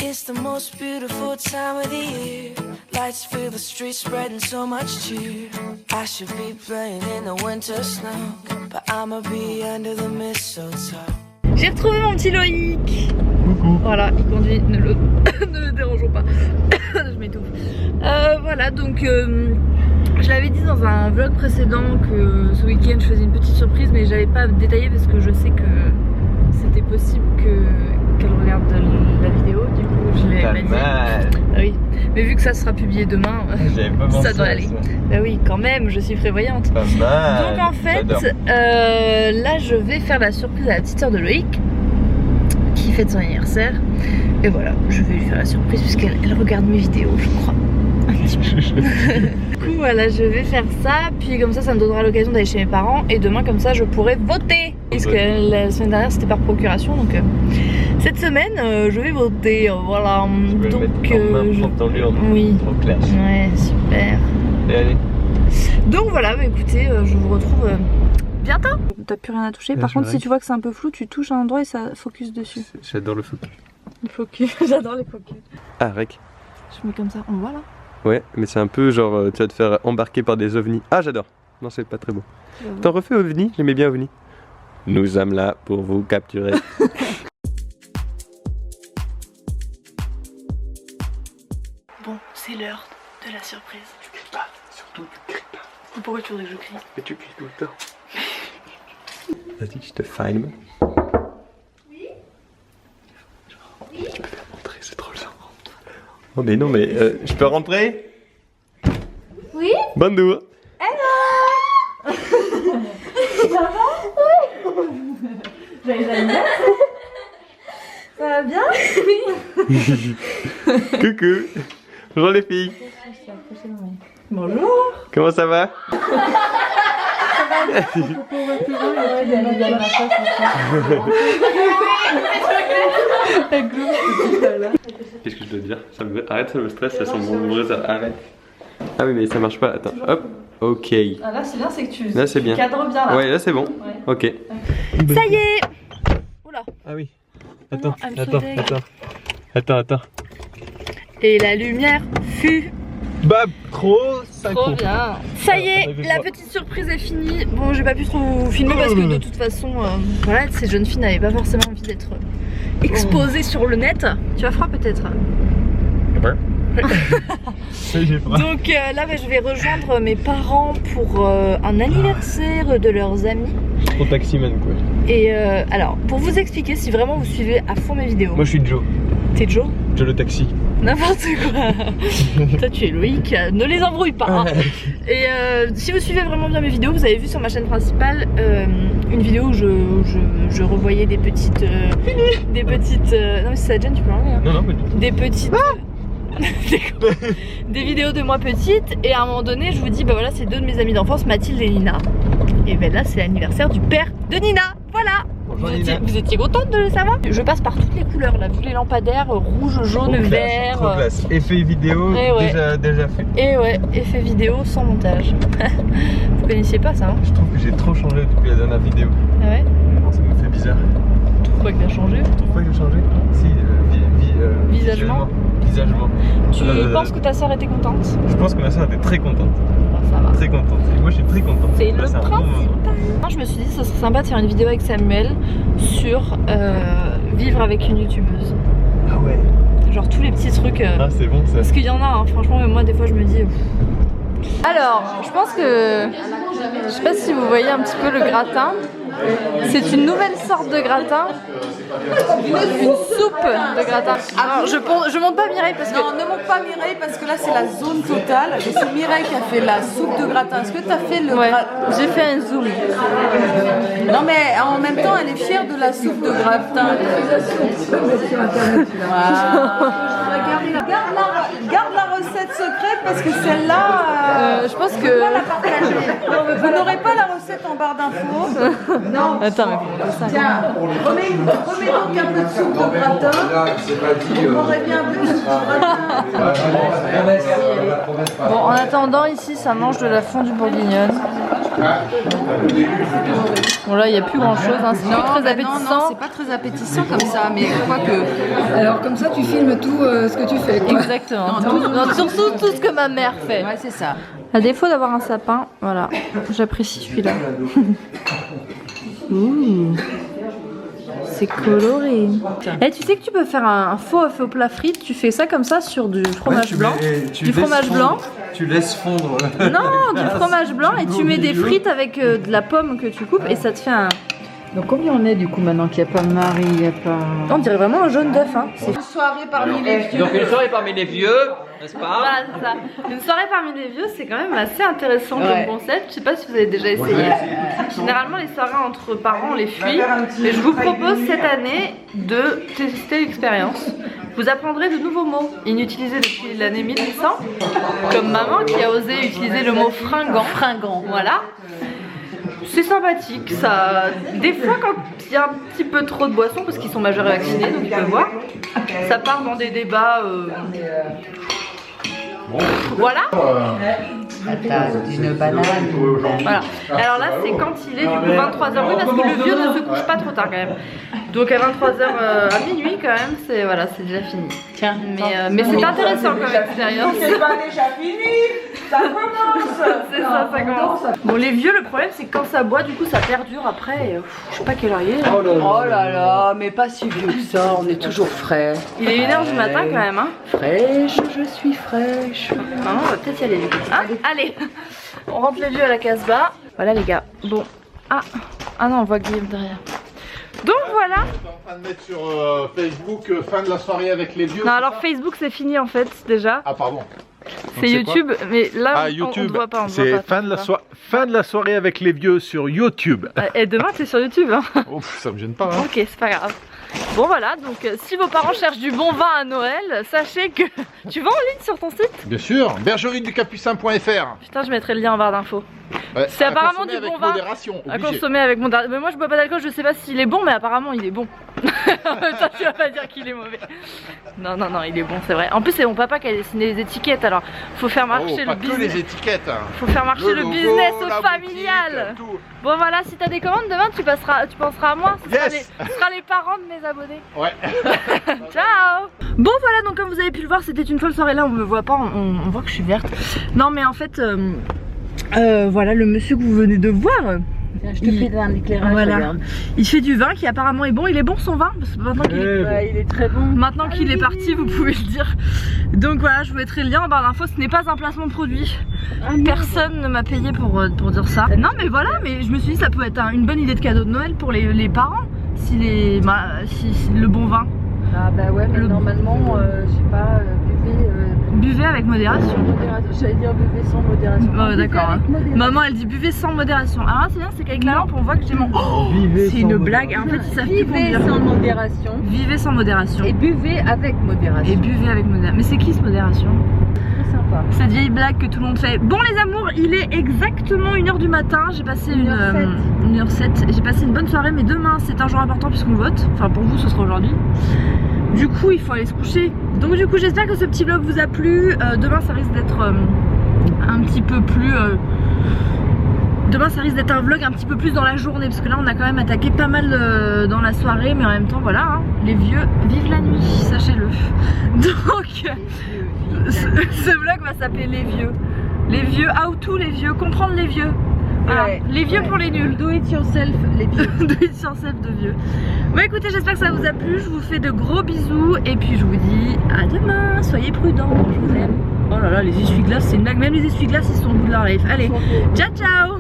It's the most beautiful time of the year. Lights fill the streets, spreading so much cheer. I should be playing in the winter snow, but I'ma be under the mistletoe. J'ai retrouvé mon petit Loïc. Coucou. Voilà, il conduit, ne le dérangeons pas. Je m'étouffe. Voilà, donc je l'avais dit dans un vlog précédent que ce week-end je faisais une petite surprise, mais j'avais pas détaillé parce que je sais que c'était possible qu'elle regarde la vidéo. Du coup, je l'ai dit. Ah oui, mais vu que ça sera publié demain, ça doit aller. Bah oui, quand même, je suis prévoyante. Pas mal. Donc en fait, là je vais faire la surprise à la petite sœur de Loïc qui fête son anniversaire. Et voilà, je vais lui faire la surprise puisqu'elle regarde mes vidéos, je crois. Un petit peu. Du coup, voilà, je vais faire ça. Puis comme ça me donnera l'occasion d'aller chez mes parents. Et demain, comme ça, je pourrai voter. Parce que la semaine dernière, c'était par procuration. Donc cette semaine, je vais voter. Voilà. Donc, oui. En classe. Ouais, super. Et allez. Donc voilà, bah, écoutez, je vous retrouve bientôt. T'as plus rien à toucher. Par contre, si tu vois que c'est un peu flou, tu touches à un endroit et ça focus dessus. J'adore le focus. Le focus, j'adore les focus. Ah, rec. Je mets comme ça, on voit là. Ouais, mais c'est un peu genre, tu vas te faire embarquer par des ovnis. Ah, j'adore. Non, c'est pas très beau. T'en refais ovni? J'aimais bien ovni. Nous sommes là pour vous capturer. Bon, c'est l'heure de la surprise. Tu cries pas, surtout tu cries pas. Pourquoi tu voudrais que je crie? Mais tu cries tout le temps. Vas-y, je te filme. Oui. Tu peux faire rentrer, c'est trop le sang. Oh mais non mais je peux rentrer? Oui. Bonjour. Hello. Ça va? Oui. Joyeux anniversaire. Ça va bien? Oui. Coucou. Bonjour les filles. Bonjour. Comment ça va? Qu'est-ce que je dois dire? Arrête, ça me stresse, ça sent bon, ça arrête. Ah oui mais ça marche pas, attends, hop, ok. Ah là c'est bien, c'est que tu bien. cadres bien là. Ouais là c'est bon, ouais. Ok. Ça y est. Oula. Ah oui, attends. Et la lumière fut... Bah trop synchro. Trop bien. Ça y est, la petite surprise est finie. Bon, j'ai pas pu trop filmer parce que de toute façon, voilà, ces jeunes filles n'avaient pas forcément envie d'être exposées sur le net. Tu vas froid peut-être? Donc là, je vais rejoindre mes parents pour un anniversaire de leurs amis. Trop taximan quoi. Et alors, pour vous expliquer, si vraiment vous suivez à fond mes vidéos. Moi je suis Joe. T'es Joe? Joe le taxi. N'importe quoi. Toi tu es Loïc, ne les embrouille pas hein. Et si vous suivez vraiment bien mes vidéos, vous avez vu sur ma chaîne principale une vidéo où je revoyais des petites non mais si ça te gêne tu peux l'enlever hein. Non pas du tout. Des petites des vidéos de moi petite. Et à un moment donné je vous dis bah voilà, c'est deux de mes amies d'enfance, Mathilde et Nina. Et ben là c'est l'anniversaire du père de Nina. Voilà. Vous étiez contente de le savoir? Je passe par toutes les couleurs là, vu les lampadaires, rouge, jaune, vert. Trop classe. Effet vidéo déjà fait. Et ouais, effet vidéo sans montage. Vous connaissiez pas ça hein? Je trouve que j'ai trop changé depuis la dernière vidéo. Ah ouais? Ça me fait bizarre. Tu trouves pas que t'as changé? Tu trouves pas que j'ai changé? Si, visagement. Tu penses que ta soeur était contente? Je pense que ma soeur était très contente. Ça va. Très contente. Et moi je suis très contente. C'est le principal. Moi je me suis dit ça serait sympa de faire une vidéo avec Samuel sur vivre avec une youtubeuse. Ah ouais. Genre tous les petits trucs. Ah c'est bon ça. Parce qu'il y en a hein, franchement même moi des fois je me dis. Alors je pense que je sais pas si vous voyez un petit peu le gratin. C'est une nouvelle sorte de gratin. Une soupe de gratin. Alors je monte pas Mireille parce que... Non, ne monte pas Mireille parce que là c'est la zone totale. Et c'est Mireille qui a fait la soupe de gratin. Est-ce que tu as fait le gratin? J'ai fait un zoom. Non mais en même temps elle est fière de la soupe de gratin. Garde la recette secrète parce que celle-là, je pense que... la partager. Vous n'aurez pas la recette en barre d'infos. Non. Attends, mais ça. Tiens, remets donc un peu de soupe de gratin. On aurait bien un peu de soupe de gratin. Bon, en attendant, ici, ça mange de la fondue bourguignonne. Bon là il n'y a plus grand chose, hein. C'est pas très appétissant. Non, c'est pas très appétissant comme ça, mais je crois que... Alors comme ça tu filmes tout ce que tu fais quoi. Exactement. Surtout tout ce que ma mère fait. Ouais, c'est ça. À défaut d'avoir un sapin, voilà, j'apprécie celui-là. Ouh, c'est coloré. Et tu sais que tu peux faire un faux œuf au plat frites, tu fais ça comme ça sur du fromage blanc. Du fromage blanc. Tu laisses fondre. Non, du fromage blanc et tu mets des frites avec de la pomme que tu coupes et ça te fait un... Donc combien on est du coup maintenant qu'il n'y a pas Marie, il n'y a pas... On dirait vraiment un jaune d'œuf, hein. Une soirée parmi les vieux. Donc une soirée parmi les vieux, n'est-ce pas? Voilà, c'est ça. Une soirée parmi les vieux, c'est quand même assez intéressant comme concept. Je sais pas si vous avez déjà essayé. Généralement, les soirées entre parents, on les fuit. Mais je vous propose cette année de tester l'expérience. Vous apprendrez de nouveaux mots inutilisés depuis l'année 1800. Comme maman qui a osé utiliser le mot fringant. Fringant, voilà. C'est sympathique, ça. Des fois, quand il y a un petit peu trop de boissons, parce qu'ils sont majeurs et vaccinés, donc ils peuvent voir, ça part dans des débats. Voilà. Une banane. Voilà. Alors là, c'est quand il est du coup 23h, oui, parce que le vieux ne se couche pas trop tard quand même. Donc à 23h à minuit quand même, c'est voilà, c'est déjà fini. Tiens. Mais c'est intéressant comme expérience. C'est pas déjà fini, ça commence. C'est ça, ça commence. Bon, les vieux, le problème c'est que quand ça boit, du coup ça perdure après. Et, je sais pas quelle heure il est. Oh là là, mais pas si vieux que ça, on est toujours frais. Il est 1h du matin quand même, hein. Fraîche, je suis fraîche. Maman, on va peut-être y aller du coup. Hein, allez, on rentre les vieux à la Casbah. Voilà les gars. Bon. Ah non, on voit Guillaume derrière. Donc voilà. On est en train de mettre sur Facebook fin de la soirée avec les vieux. Non, alors Facebook c'est fini en fait déjà. Ah pardon. C'est YouTube, mais là YouTube, on ne voit pas. C'est fin de la soirée avec les vieux sur YouTube. Et demain c'est sur YouTube. Hein. Oh, ça me gêne pas. Hein. Ok, c'est pas grave. Bon voilà, donc si vos parents cherchent du bon vin à Noël, sachez que tu vas en ligne sur ton site. Bien sûr, bergerieducapucin.fr. Putain, je mettrai le lien en barre d'infos. Ouais, c'est apparemment du bon vin à consommer avec modération. Mais moi je bois pas d'alcool, je sais pas s'il est bon, mais apparemment il est bon. Toi tu vas pas dire qu'il est mauvais. Non, il est bon, c'est vrai. En plus c'est mon papa qui a dessiné les étiquettes, alors faut faire marcher le business. Que les étiquettes. Faut faire marcher le business au familial. Boutique, bon voilà, si t'as des commandes demain, tu penseras à moi. Ce sera les parents de mes abonnés. Ouais. Ciao. Bon voilà, donc comme vous avez pu le voir, c'était une folle soirée. Là on me voit pas, on voit que je suis verte. Non mais en fait, voilà le monsieur que vous venez de voir. Je te fais un éclairage. Voilà. Il fait du vin qui apparemment est bon. Il est bon son vin parce que maintenant qu'il il est très bon. Maintenant qu'il est parti, vous pouvez le dire. Donc voilà, je vous mettrai le lien en barre d'infos. Ce n'est pas un placement de produit. Personne ne m'a payé pour dire ça. Non mais voilà, mais je me suis dit ça peut être une bonne idée de cadeau de Noël pour les parents si le bon vin. Ah bah ouais, mais normalement, je sais pas, buvez avec modération. J'allais dire buvez sans modération. D'accord. Hein. Maman elle dit buvez sans modération. Alors là c'est bien, c'est qu'avec la lampe on voit que j'ai mon... Oh, c'est une blague. En fait ils savent plus conduire. Vivez sans modération. Vivez sans modération. Et buvez avec modération. Et buvez avec modération. Mais c'est qui ce modération? Très sympa. Cette vieille blague que tout le monde fait. Bon les amours, il est exactement 1h du matin. J'ai passé 1h07. J'ai passé une bonne soirée, mais demain c'est un jour important puisqu'on vote. Enfin pour vous ce sera aujourd'hui. Du coup il faut aller se coucher. Donc du coup j'espère que ce petit vlog vous a plu. Demain ça risque d'être un petit peu plus... Demain ça risque d'être un vlog un petit peu plus dans la journée. Parce que là on a quand même attaqué pas mal dans la soirée. Mais en même temps voilà, hein, les vieux vivent la nuit, sachez-le. Donc ce vlog va s'appeler les vieux. Les vieux, how to les vieux, comprendre les vieux. Voilà. Les vieux pour les nuls. Do it yourself, les vieux. Do it yourself de vieux. Bon écoutez, j'espère que ça vous a plu. Je vous fais de gros bisous. Et puis je vous dis à demain. Soyez prudents. Je vous aime. Oh là là, les essuie-glaces, c'est une blague. Même les essuie-glaces, ils sont au bout de leur life. Allez, ciao ciao.